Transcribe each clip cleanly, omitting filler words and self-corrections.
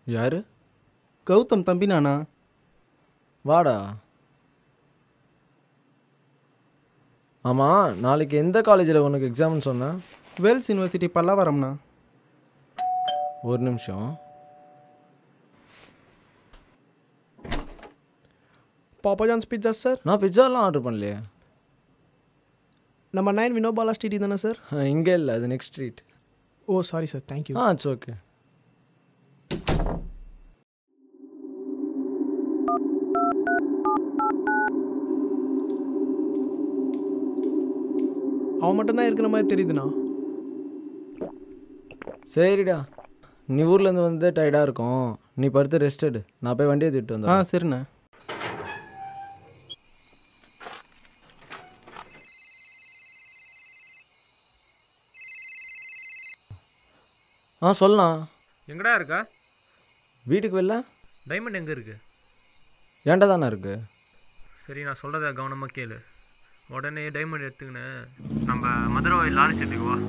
யாரு? கௌதம் தம்பி நானா? வாடா. ஆமாம், நாளைக்கு எந்த காலேஜில் உனக்கு எக்ஸாம்னு சொன்னேன்? வேல்ஸ் யூனிவர்சிட்டி பல்லாவரம்ண்ணா. ஒரு நிமிஷம். பாப்பா ஜான்ஸ் பிட்சா சார். நான் பிட்சாலாம் ஆர்டர் பண்ணலையே. நம்ம 9 வினோபாலா ஸ்ட்ரீட் தானே சார்? இங்கே இல்லை, அது next street. Oh sorry sir, thank you. It's okay. அவன் மட்டும்தான் இருக்கிற மாதிரி தெரியுதுண்ணா. சரிடா, நீ ஊர்லேருந்து வந்து டயர்டாக இருக்கும், நீ படுத்து ரெஸ்ட் எடு. நான் போய் வண்டியை திட்டு வந்தேன். சரிண்ணா. சொல்லலாம். எங்கடா இருக்கா? வீட்டுக்கு வெளில. டைமண்ட் எங்கே இருக்கு? ஏன்டா தானே இருக்கு. சரி, நான் சொல்கிறத கவனமாக கேளு. உடனே டைமண்ட் எடுத்துக்கினேன் நம்ம மதுரை லாரிச்சத்துக்கு வா.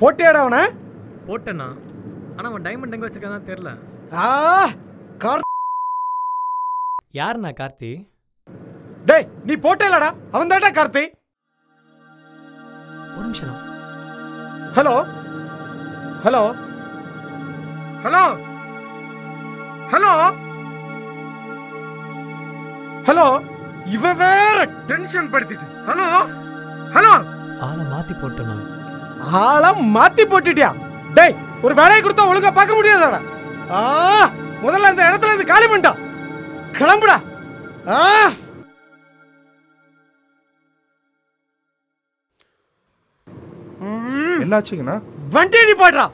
போட்டியாடா அவனை? போட்டேண்ணா, ஆனால் அவன் டைமண்ட் எங்கே வச்சிருக்கான்னு தெரில. யாருண்ணா கார்த்தி? டேய், நீ போட்டேலடா, அவன் தான்டா கார்த்தி. ஒரு நிமிஷம். Hello hello hello hello hello. இவன் வேற டென்ஷன் படுத்திட்டு. Hello hello. ஆளை மாற்றி போட்டேண்ணா. ஆளம் மாத்தி போட்டுட்டியா? டேய், ஒரு வேலையை கொடுத்தா ஒழுங்கா பார்க்க முடியாதாடா? முதல்ல அந்த இடத்துல இருந்து காலி பண்ணிட்டா. கிளம்புடா. என்னாச்சுங்கண்ணா? வண்டி நீ போடுறா.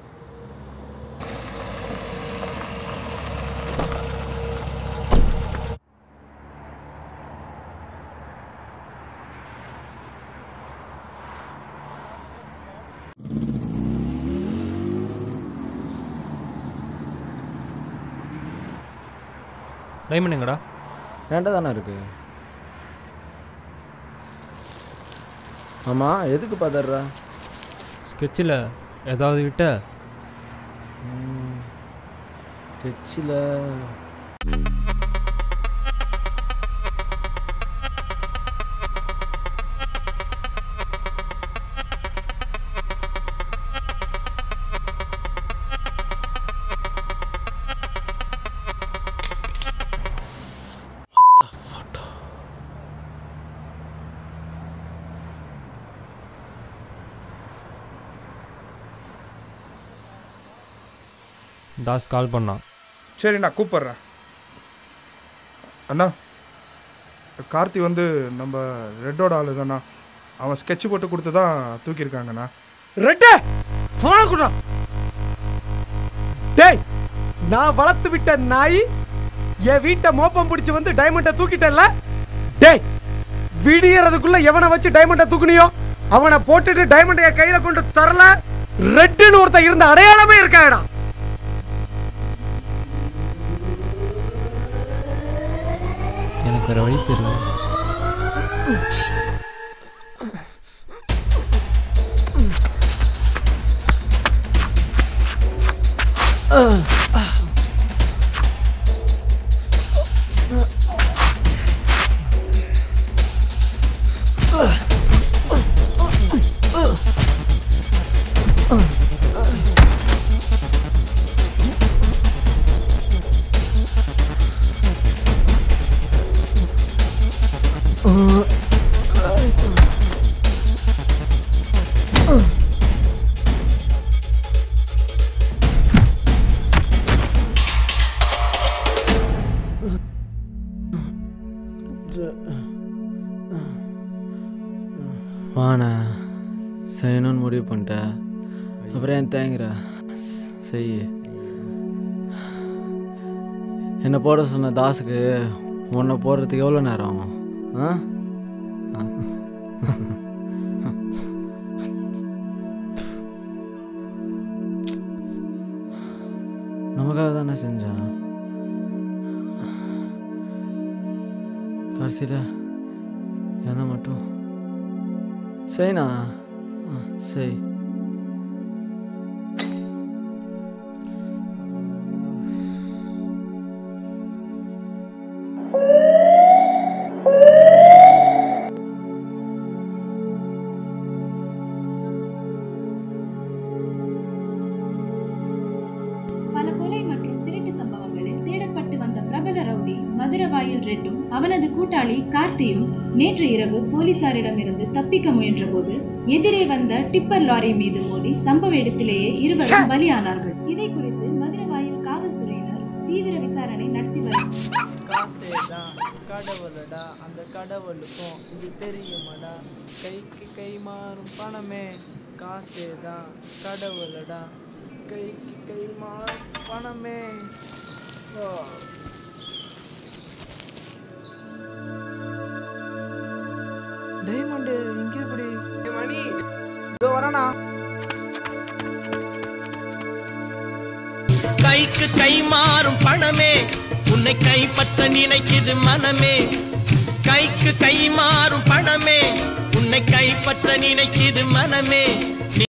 டைமண்ட் எங்கடா? ஏன்டா தானே இருக்கு. ஆமாம், எதுக்கு பதறா? ஸ்கெட்சில் ஏதாவது விட்ட? ஸ்கெட்சில் தாஸ் கால் பண்ணான். சரி, நான் கூப்பிட்றேன். அண்ணா, கார்த்தி வந்து நம்ம ரெட்டோட ஆளு தானா? அவன் ஸ்கெட்ச் போட்டு கொடுத்து தான் தூக்கியிருக்காங்கண்ணா. ரெட்ட போன குடா. டேய், நான் வளர்த்து விட்ட நாய் என் வீட்டை மோப்பம் பிடிச்சு வந்து டைமண்டை தூக்கிட்டல. டேய், விடியறதுக்குள்ள எவனை வச்சு டைமண்டை தூக்குனியோ அவனை போட்டுட்டு டைமண்டைய கையில கொண்டு தரல, ரெட்டுன்னு ஒருத்தன் இருந்த அடையாளமே இருக்காடா. எனக்கு வேற வழி தெரியல. வாண்ணா செய்யணும்னு முடிவு பண்ணிட்டேன். அப்புறம் ஏன் தேங்குற? செய். என்னை போட சொன்ன தாஸுக்கு உன்னை போடுறதுக்கு எவ்வளோ நேரம் ஆகும்? நமக்காக தானே செஞ்சான். கடைசியில் என்ன மட்டும் செய்ண்ணா. செய். பல கொலை மற்றும் திருட்டு சம்பவங்களில் தேடப்பட்டு வந்த பிரபல ரவுடி மதுரவாயில் ரெட்டும் அவனது கூட்டாளி கார்த்தியும் நேற்று இரவு போலீசாரிடமிருந்து தப்பிக்க முயன்ற போது எதிரே வந்த டிப்பர் லாரி மீது மோதி சம்பவ இடத்திலேயே இருவரும் பலியானார்கள். இதை குறித்து மதுரவாயில் காவல்துறையினர் தீவிர விசாரணை நடத்தி வருகிறார்கள். கடவுளடா, அந்த கடவுளுக்கும் இது தெரியுமாடா, கைக்கு கை மாறும் பணமே காசேதான். கடவுளடா, கைக்கு கை மாறும் பணமே. டைமண்ட் இங்கே எப்படி மணி இதோ வரனா? கைக்கு கை மாறும் பணமே உன்னை கைப்பற்ற நினைக்குது மனமே. கைக்கு கை மாறும் பணமே உன்னை கைப்பற்ற நினைக்குது மனமே. நீ